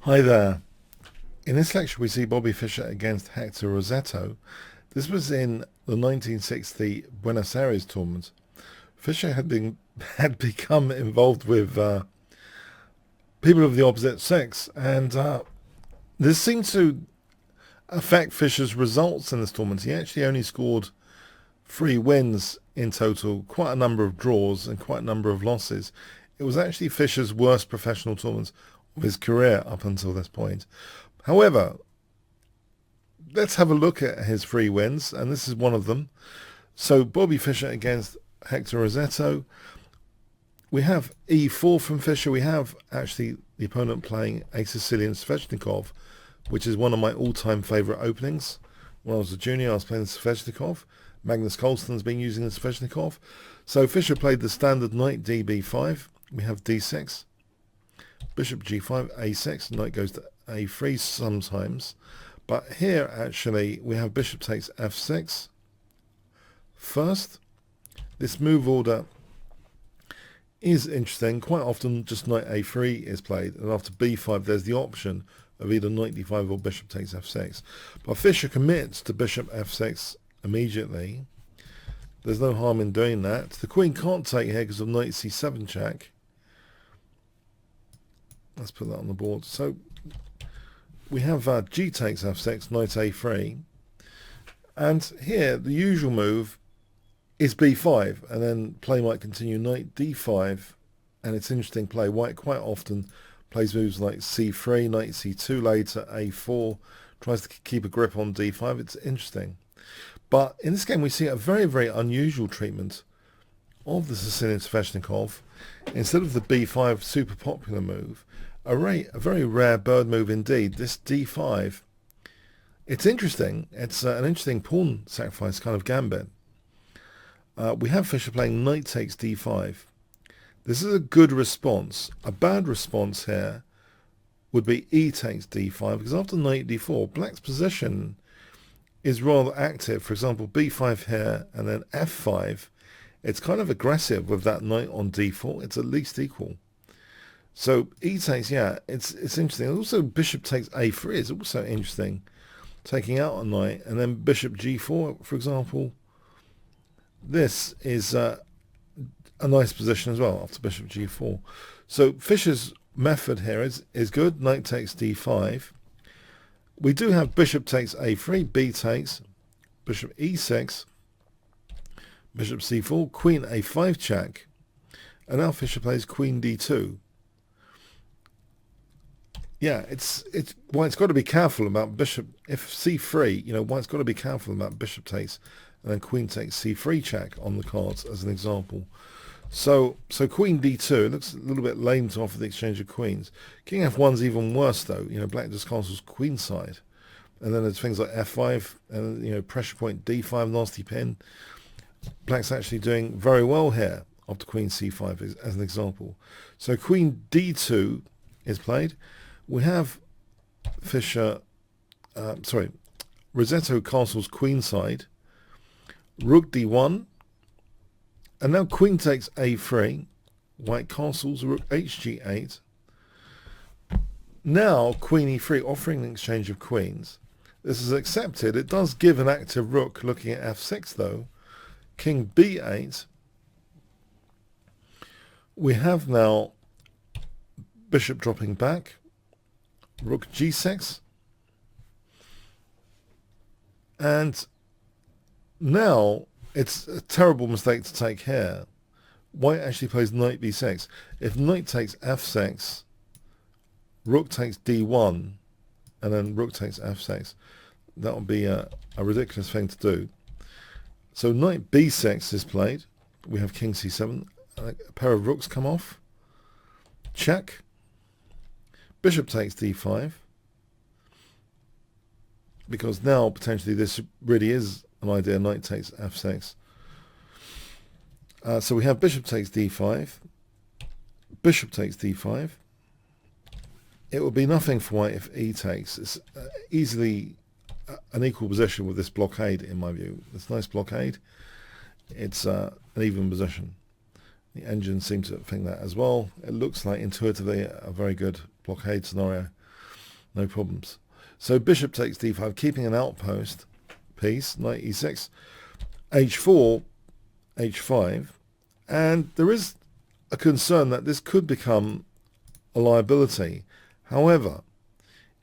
Hi there. In this lecture we see Bobby Fischer against Hector Rossetto. This was in the 1960 Buenos Aires tournament. Fischer had become involved with people of the opposite sex, and this seemed to affect Fischer's results in this tournament. He actually only scored 3 wins in total, quite a number of draws and quite a number of losses. It was actually Fischer's worst professional tournament of his career up until this point. However, let's have a look at his 3 wins, and this is one of them. So Bobby Fischer against Hector Rossetto. We have e4 from Fischer. We have actually the opponent playing a Sicilian Svechnikov, which is one of my all-time favourite openings. When I was a junior, I was playing the Svechnikov. Magnus Carlsen's been using the Svechnikov. So Fischer played the standard knight db5. We have d6, bishop g5, a6, knight goes to a3 sometimes. But here actually we have bishop takes f6 first. This move order is interesting. Quite often just knight a3 is played, and after b5 there's the option of either knight d5 or bishop takes f6. But Fischer commits to bishop f6 immediately. There's no harm in doing that. The queen can't take here because of knight c7 check. Let's put that on the board. So we have g takes f6, knight a3. And here the usual move is b5, and then play might continue knight d5. And it's interesting play. White quite often plays moves like c3, knight c2 later, a4, tries to keep a grip on d5. It's interesting. But in this game we see a very, very unusual treatment of the Sicilian Svechnikov. Instead of the b5 super popular move, a very rare bird move indeed, this d5. It's interesting. It's an interesting pawn sacrifice kind of gambit. We have Fischer playing knight takes d5. This is a good response. A bad response here would be e takes d5, because after knight d4, black's position is rather active. For example, b5 here and then f5. It's kind of aggressive with that knight on d4. It's at least equal. So e takes, yeah, it's interesting. Also, bishop takes a3 is also interesting, taking out a knight, and then bishop g4, for example. This is a nice position as well after bishop g4. So Fischer's method here is good. Knight takes d5. We do have bishop takes a3, b takes, bishop e6, bishop c4, queen a5 check, and now Fischer plays queen d2. Yeah, White's got to be careful about bishop. If c3, White's got to be careful about bishop takes and then queen takes c3 check on the cards as an example. So queen d2 looks a little bit lame to offer the exchange of queens. King f1's even worse though. Black just castles queenside, and then there's things like f5 and pressure point d5, nasty pin. Black's actually doing very well here after queen c5 as an example. So queen d2 is played. We have Rossetto castles queenside, rook d1, and now queen takes a3, white castles, rook hg8. Now queen e3, offering an exchange of queens. This is accepted. It does give an active rook looking at f6 though. King b8. We have now bishop dropping back, rook g6, and now it's a terrible mistake to take here. White actually plays knight b6. If knight takes f6, rook takes d1, and then rook takes f6, that would be a ridiculous thing to do. So knight b6 is played. We have king c7. A pair of rooks come off. Check. Bishop takes d5, because now potentially this really is an idea. Knight takes f6. So we have bishop takes d5, bishop takes d5. It would be nothing for white if e takes. It's easily an equal position with this blockade in my view. This nice blockade. It's an even position. The engine seems to think that as well. It looks like intuitively a very good blockade scenario. no problems. So bishop takes d5, keeping an outpost piece, knight e6, h4, h5, and there is a concern that this could become a liability. However,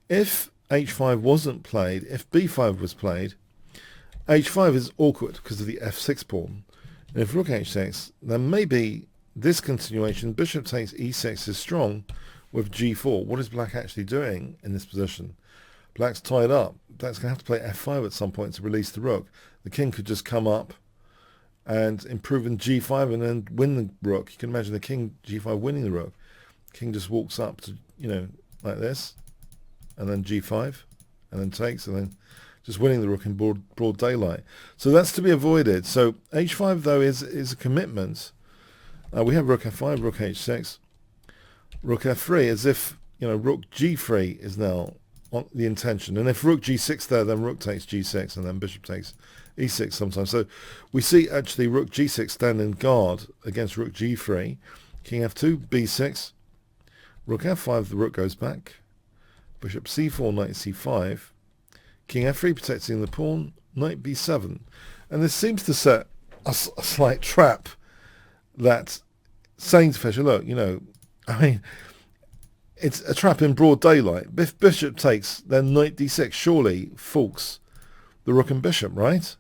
if h5 wasn't played, if b5 was played, h5 is awkward because of the f6 pawn. And if rook h6, then maybe this continuation, bishop takes e6, is strong with g4. What is black actually doing in this position? Black's tied up. Black's going to have to play f5 at some point to release the rook. The king could just come up and improve in g5 and then win the rook. You can imagine the king g5 winning the rook. King just walks up to, like this, and then g5, and then takes, and then just winning the rook in broad daylight. So that's to be avoided. So h5, though, is a commitment. We have rook f5, rook h6, rook f3, as if, rook g3 is now on the intention. And if rook g6 there, then rook takes g6, and then bishop takes e6 sometimes. So we see actually rook g6 standing guard against rook g3, king f2, b6, rook f5, the rook goes back, bishop c4, knight c5, king f3 protecting the pawn, knight b7. And this seems to set a slight trap that saying to Fischer, look, it's a trap in broad daylight. If bishop takes, then knight d6 surely forks the rook and bishop, right?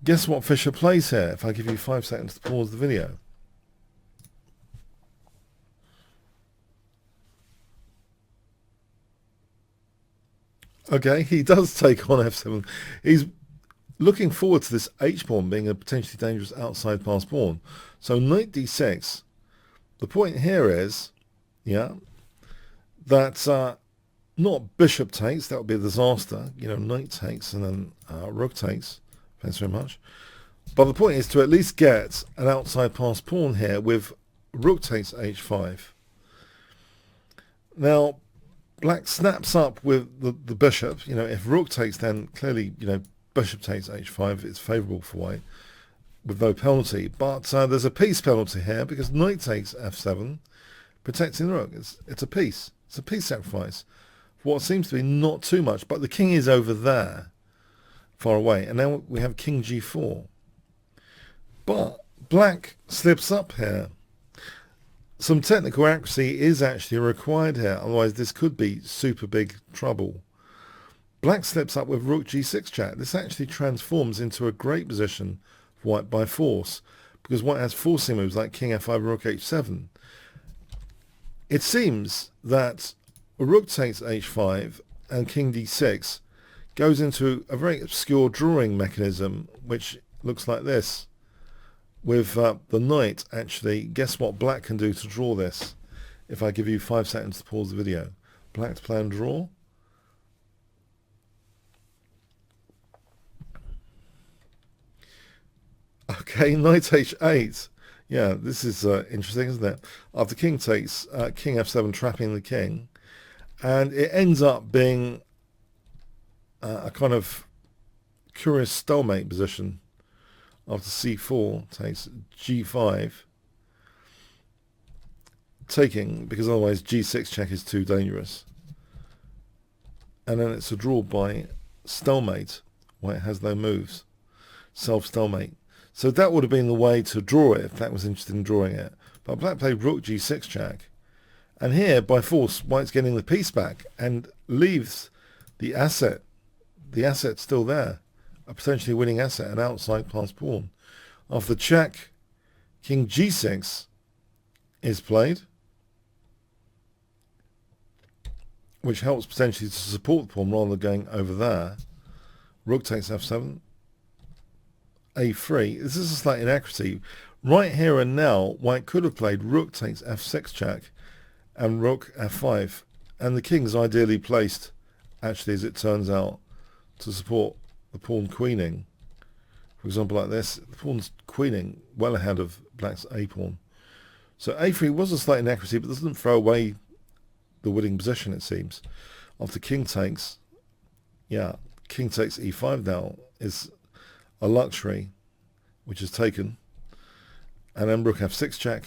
Guess what Fischer plays here, if I give you 5 seconds to pause the video. Okay, he does take on f7. He's looking forward to this h-pawn being a potentially dangerous outside pass pawn. So knight d6, the point here is, that not bishop takes, that would be a disaster. Knight takes and then rook takes, depends very much. But the point is to at least get an outside pass pawn here with rook takes h5. Now, black snaps up with the bishop. If rook takes, then clearly, bishop takes h5. It's favourable for white with no penalty. But there's a piece penalty here because knight takes f7, protecting the rook. It's a piece. It's a piece sacrifice for what seems to be not too much. But the king is over there, far away. And now we have king g4. But black slips up here. Some technical accuracy is actually required here, otherwise this could be super big trouble. Black slips up with rook g6 check. This actually transforms into a great position for white by force, because white has forcing moves like king f5 and rook h7. It seems that rook takes h5 and king d6 goes into a very obscure drawing mechanism, which looks like this. With the knight, actually, guess what black can do to draw this? If I give you 5 seconds to pause the video. Black to play and draw. Okay, knight h8. Yeah, this is interesting, isn't it? After king takes, king f7 trapping the king. And it ends up being a kind of curious stalemate position. After c4 takes g5, taking, because otherwise g6 check is too dangerous. And then it's a draw by stalemate. White has no moves. Self-stalemate. So that would have been the way to draw it if black was interested in drawing it. But black played rook g6 check. And here, by force, white's getting the piece back and leaves the asset still there. A potentially winning asset, an outside pass pawn. After check, king g6 is played, which helps potentially to support the pawn rather than going over there. Rook takes f7, a3. This is a slight inaccuracy. Right here and now, white could have played rook takes f6 check and rook f5. And the king's ideally placed, actually, as it turns out, to support the pawn queening. For example, like this, the pawn's queening well ahead of black's a-pawn. So a3 was a slight inaccuracy, but doesn't throw away the winning position, it seems. After king takes, king takes e5 now is a luxury, which is taken. And then rook f6 check.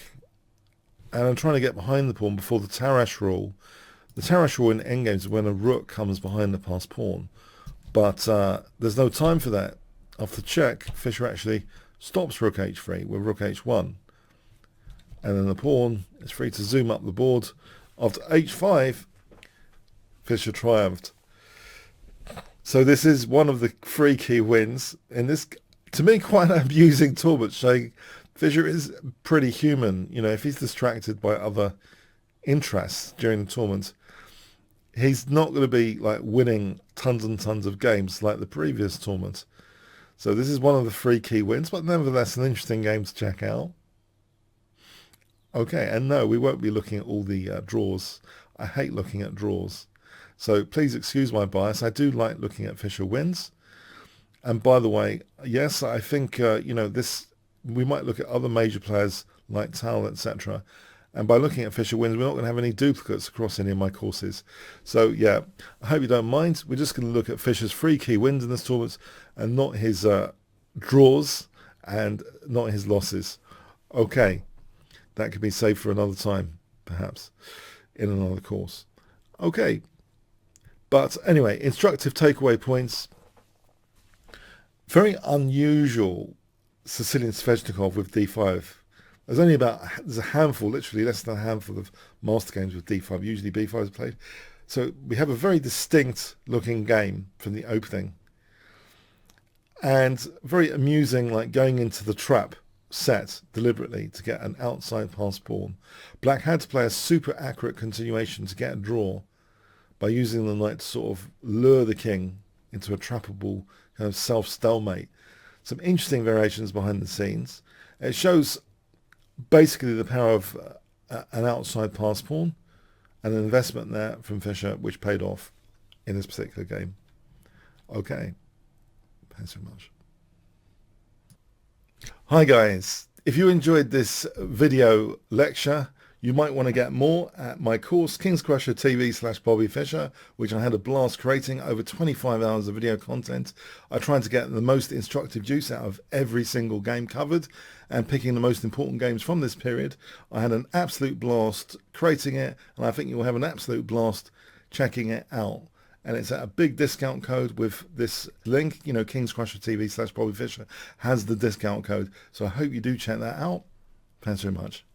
And I'm trying to get behind the pawn before the Tarrasch rule. The terror straw in endgames is when a rook comes behind the passed pawn, but there's no time for that. After check, Fischer actually stops rook h3 with rook h1, and then the pawn is free to zoom up the board. After h5, Fischer triumphed. So this is one of the 3 key wins in this, to me, quite an amusing tournament, showing Fischer is pretty human. You know, if he's distracted by other interests during the tournament, he's not going to be like winning tons and tons of games like the previous tournament. So this is one of the 3 key wins, but nevertheless an interesting game to check out. Okay, and no, we won't be looking at all the draws. I hate looking at draws. So please excuse my bias. I do like looking at Fischer wins. And by the way, yes, I think, you know, this, we might look at other major players like Tal, etc. And by looking at Fischer wins, we're not going to have any duplicates across any of my courses. So yeah, I hope you don't mind. We're just going to look at Fischer's 3 key wins in this tournament and not his draws and not his losses. Okay, that could be saved for another time, perhaps, in another course. Okay, but anyway, instructive takeaway points. Very unusual Sicilian Svechnikov with d5. There's a handful, literally less than a handful of master games with d5. Usually b5 is played. So we have a very distinct looking game from the opening. And very amusing, like going into the trap set deliberately to get an outside pass pawn. Black had to play a super accurate continuation to get a draw by using the knight to sort of lure the king into a trappable kind of self-stalemate. Some interesting variations behind the scenes. It shows basically the power of an outside pass pawn and an investment there from Fischer, which paid off in this particular game. Okay, thanks so much. Hi guys, if you enjoyed this video lecture, you might want to get more at my course, Kingscrusher TV/Bobby Fischer, which I had a blast creating, over 25 hours of video content. I tried to get the most instructive juice out of every single game covered and picking the most important games from this period. I had an absolute blast creating it, and I think you'll have an absolute blast checking it out. And it's at a big discount code with this link, you know, Kingscrusher TV/Bobby Fischer has the discount code. So I hope you do check that out. Thanks very much.